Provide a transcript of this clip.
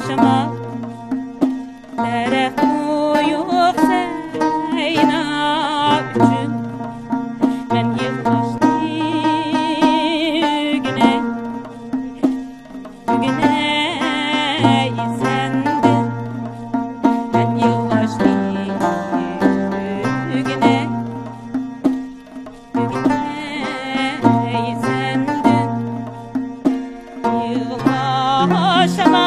başıma dere koyup Zeynep üçün ben yıldaştı güne sendin ben yıldaştı güne sendin yıldaşama